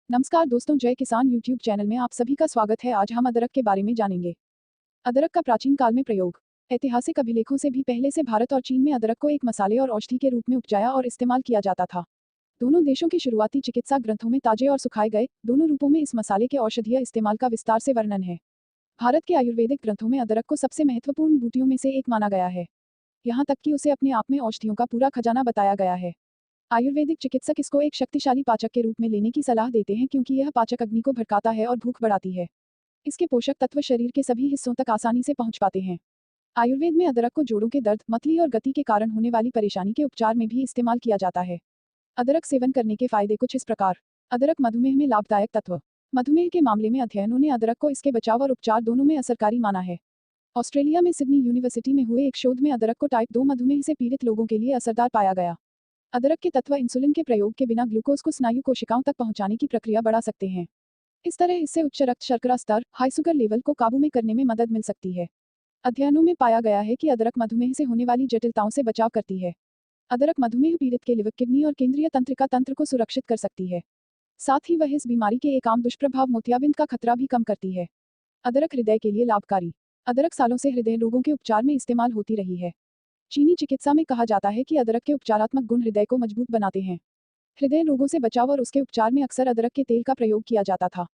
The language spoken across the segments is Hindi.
नमस्कार दोस्तों, जय किसान यूट्यूब चैनल में आप सभी का स्वागत है। आज हम अदरक के बारे में जानेंगे। अदरक का प्राचीन काल में प्रयोग। ऐतिहासिक अभिलेखों से भी पहले से भारत और चीन में अदरक को एक मसाले और औषधि के रूप में उपजाया और इस्तेमाल किया जाता था। दोनों देशों के शुरुआती चिकित्सा ग्रंथों में ताजे और सुखाए गए दोनों रूपों में इस मसाले के औषधीय इस्तेमाल का विस्तार से वर्णन है। भारत के आयुर्वेदिक ग्रंथों में अदरक को सबसे महत्वपूर्ण बूटियों में से एक माना गया है। यहाँ तक कि उसे अपने आप में औषधियों का पूरा खजाना बताया गया है। आयुर्वेदिक चिकित्सक इसको एक शक्तिशाली पाचक के रूप में लेने की सलाह देते हैं क्योंकि यह पाचक अग्नि को भड़काता है और भूख बढ़ाती है। इसके पोषक तत्व शरीर के सभी हिस्सों तक आसानी से पहुंच पाते हैं। आयुर्वेद में अदरक को जोड़ों के दर्द, मतली और गति के कारण होने वाली परेशानी के उपचार में भी इस्तेमाल किया जाता है। अदरक सेवन करने के फायदे कुछ इस प्रकार। अदरक मधुमेह में लाभदायक तत्व। मधुमेह के मामले में अध्ययनों ने अदरक को इसके बचाव और उपचार दोनों में असरकारी माना है। ऑस्ट्रेलिया में सिडनी यूनिवर्सिटी में हुए एक शोध में अदरक को टाइप 2 मधुमेह से पीड़ित लोगों के लिए असरदार पाया गया। अदरक के तत्व इंसुलिन के प्रयोग के बिना ग्लूकोज को स्नायु कोशिकाओं तक पहुंचाने की प्रक्रिया बढ़ा सकते हैं। इस तरह इससे उच्च रक्त शर्करा स्तर, हाई शुगर लेवल को काबू में करने में मदद मिल सकती है। अध्ययनों में पाया गया है कि अदरक मधुमेह से होने वाली जटिलताओं से बचाव करती है। अदरक मधुमेह पीड़ित के लिवर, किडनी और केंद्रीय तंत्रिका तंत्र को सुरक्षित कर सकती है। साथ ही वह इस बीमारी के एक आम दुष्प्रभाव मोतियाबिंद का खतरा भी कम करती है। अदरक हृदय के लिए लाभकारी। अदरक सालों से हृदय रोगों के उपचार में इस्तेमाल होती रही है। चीनी चिकित्सा में कहा जाता है कि अदरक के उपचारात्मक गुण हृदय को मजबूत बनाते हैं। हृदय रोगों से बचाव और उसके उपचार में अक्सर अदरक के तेल का प्रयोग किया जाता था।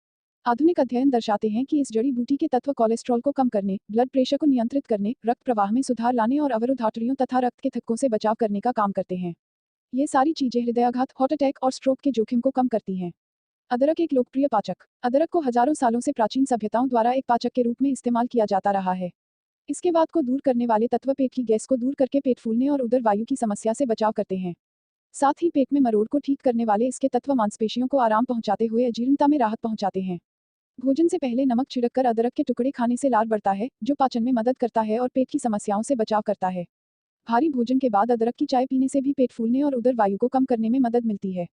आधुनिक अध्ययन दर्शाते हैं कि इस जड़ी बूटी के तत्व कोलेस्ट्रॉल को कम करने, ब्लड प्रेशर को नियंत्रित करने, रक्त प्रवाह में सुधार लाने और अवरुद्ध आर्टरियों तथा रक्त के थक्कों से बचाव करने का काम करते हैं। ये सारी चीजें हृदयाघात, हार्ट अटैक और स्ट्रोक के जोखिम को कम करती हैं। अदरक एक लोकप्रिय पाचक। अदरक को हजारों सालों से प्राचीन सभ्यताओं द्वारा एक पाचक के रूप में इस्तेमाल किया जाता रहा है। इसके बाद को दूर करने वाले तत्व पेट की गैस को दूर करके पेट फूलने और उदर वायु की समस्या से बचाव करते हैं। साथ ही पेट में मरोड़ को ठीक करने वाले इसके तत्व मांसपेशियों को आराम पहुंचाते हुए अजीर्णता में राहत पहुंचाते हैं। भोजन से पहले नमक छिड़ककर अदरक के टुकड़े खाने से लार बढ़ता है, जो पाचन में मदद करता है और पेट की समस्याओं से बचाव करता है। भारी भोजन के बाद अदरक की चाय पीने से भी पेट फूलने और उदर वायु को कम करने में मदद मिलती है।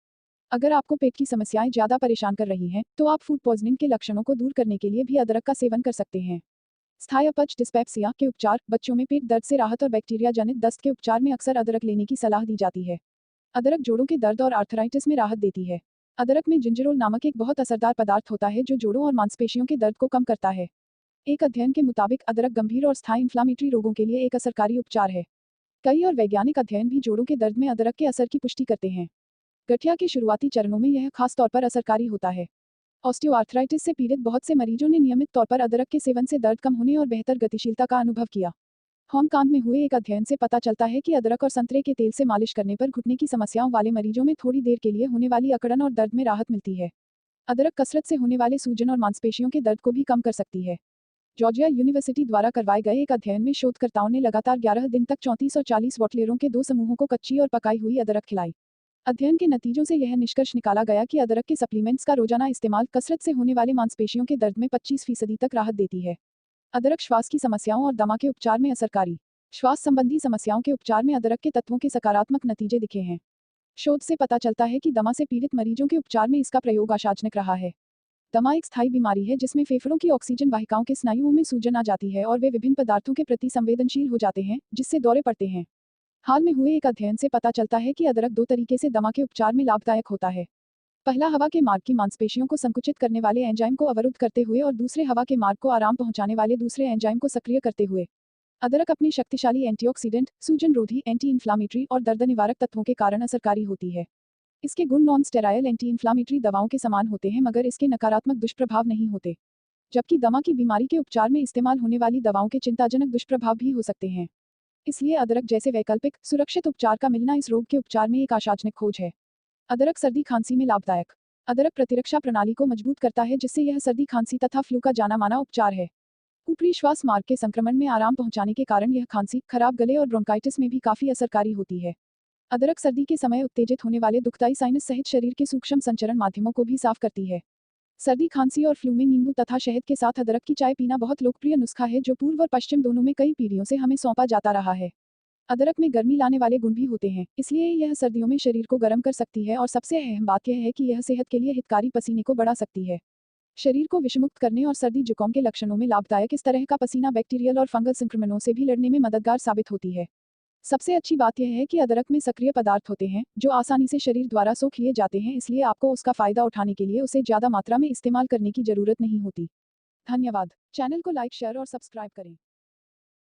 अगर आपको पेट की समस्याएं ज्यादा परेशान कर रही हैं, तो आप फूड पॉइजनिंग के लक्षणों को दूर करने के लिए भी अदरक का सेवन कर सकते हैं। स्थायी अपच डिस्पेप्सिया के उपचार, बच्चों में पेट दर्द से राहत और बैक्टीरिया जनित दस्त के उपचार में अक्सर अदरक लेने की सलाह दी जाती है। अदरक जोड़ों के दर्द और आर्थराइटिस में राहत देती है। अदरक में जिंजरोल नामक एक बहुत असरदार पदार्थ होता है जो जोड़ों और मांसपेशियों के दर्द को कम करता है। एक अध्ययन के मुताबिक अदरक गंभीर और स्थायी इन्फ्लामेटरी रोगों के लिए एक असरकारी उपचार है। कई और वैज्ञानिक अध्ययन भी जोड़ों के दर्द में अदरक के असर की पुष्टि करते हैं। गठिया के शुरुआती चरणों में यह खास तौर पर असरकारी होता है। ऑस्टियोआर्थराइटिस से पीड़ित बहुत से मरीजों ने नियमित तौर पर अदरक के सेवन से दर्द कम होने और बेहतर गतिशीलता का अनुभव किया। हांगकांग में हुए एक अध्ययन से पता चलता है कि अदरक और संतरे के तेल से मालिश करने पर घुटने की समस्याओं वाले मरीजों में थोड़ी देर के लिए होने वाली अकड़न और दर्द में राहत मिलती है। अदरक कसरत से होने वाले सूजन और मांसपेशियों के दर्द को भी कम कर सकती है। जॉर्जिया यूनिवर्सिटी द्वारा करवाए गए एक अध्ययन में शोधकर्ताओं ने लगातार 11 दिन तक 34 और 40 वॉटलेरों के 2 समूहों को कच्ची और पकाई हुई अदरक खिलाई। अध्ययन के नतीजों से यह निष्कर्ष निकाला गया कि अदरक के सप्लीमेंट्स का रोजाना इस्तेमाल कसरत से होने वाले मांसपेशियों के दर्द में 25% तक राहत देती है। अदरक श्वास की समस्याओं और दमा के उपचार में असरकारी। श्वास संबंधी समस्याओं के उपचार में अदरक के तत्वों के सकारात्मक नतीजे दिखे हैं। शोध से पता चलता है कि दमा से पीड़ित मरीजों के उपचार में इसका प्रयोग आशाजनक रहा है। दमा एक स्थायी बीमारी है जिसमें फेफड़ों की ऑक्सीजन वाहिकाओं के स्नायुओं में सूजन आ जाती है और वे विभिन्न पदार्थों के प्रति संवेदनशील हो जाते हैं, जिससे दौरे पड़ते हैं। हाल में हुए एक अध्ययन से पता चलता है कि अदरक 2 तरीके से दमा के उपचार में लाभदायक होता है। पहला, हवा के मार्ग की मांसपेशियों को संकुचित करने वाले एंजाइम को अवरुद्ध करते हुए और दूसरे, हवा के मार्ग को आराम पहुंचाने वाले दूसरे एंजाइम को सक्रिय करते हुए। अदरक अपने शक्तिशाली एंटीऑक्सीडेंट, सूजन रोधी, एंटी इन्फ्लामेटरी और दर्द निवारक तत्वों के कारण असरकारी होती है। इसके गुण नॉन स्टेराइल एंटी इन्फ्लामेटरी दवाओं के समान होते हैं, मगर इसके नकारात्मक दुष्प्रभाव नहीं होते। जबकि दमा की बीमारी के उपचार में इस्तेमाल होने वाली दवाओं के चिंताजनक दुष्प्रभाव भी हो सकते हैं। इसलिए अदरक जैसे वैकल्पिक, सुरक्षित उपचार का मिलना इस रोग के उपचार में एक आशाजनक खोज है। अदरक सर्दी खांसी में लाभदायक। अदरक प्रतिरक्षा प्रणाली को मजबूत करता है, जिससे यह सर्दी खांसी तथा फ्लू का जाना माना उपचार है। ऊपरी श्वास मार्ग के संक्रमण में आराम पहुंचाने के कारण यह खांसी, खराब गले और ब्रोंकाइटिस में भी काफी असरकारी होती है। अदरक सर्दी के समय उत्तेजित होने वाले दुखदाई साइनस सहित शरीर के सूक्ष्म संचरण माध्यमों को भी साफ करती है। सर्दी खांसी और फ्लू में नींबू तथा शहद के साथ अदरक की चाय पीना बहुत लोकप्रिय नुस्खा है जो पूर्व और पश्चिम दोनों में कई पीढ़ियों से हमें सौंपा जाता रहा है। अदरक में गर्मी लाने वाले गुण भी होते हैं, इसलिए यह सर्दियों में शरीर को गर्म कर सकती है और सबसे अहम बात यह है कि यह सेहत के लिए हितकारी पसीने को बढ़ा सकती है। शरीर को विषमुक्त करने और सर्दी जुकाम के लक्षणों में लाभदायक इस तरह का पसीना बैक्टीरियल और फंगल संक्रमणों से भी लड़ने में मददगार साबित होती है। सबसे अच्छी बात यह है कि अदरक में सक्रिय पदार्थ होते हैं जो आसानी से शरीर द्वारा सोख लिए जाते हैं, इसलिए आपको उसका फायदा उठाने के लिए उसे ज़्यादा मात्रा में इस्तेमाल करने की ज़रूरत नहीं होती। धन्यवाद। चैनल को लाइक, शेयर और सब्सक्राइब करें।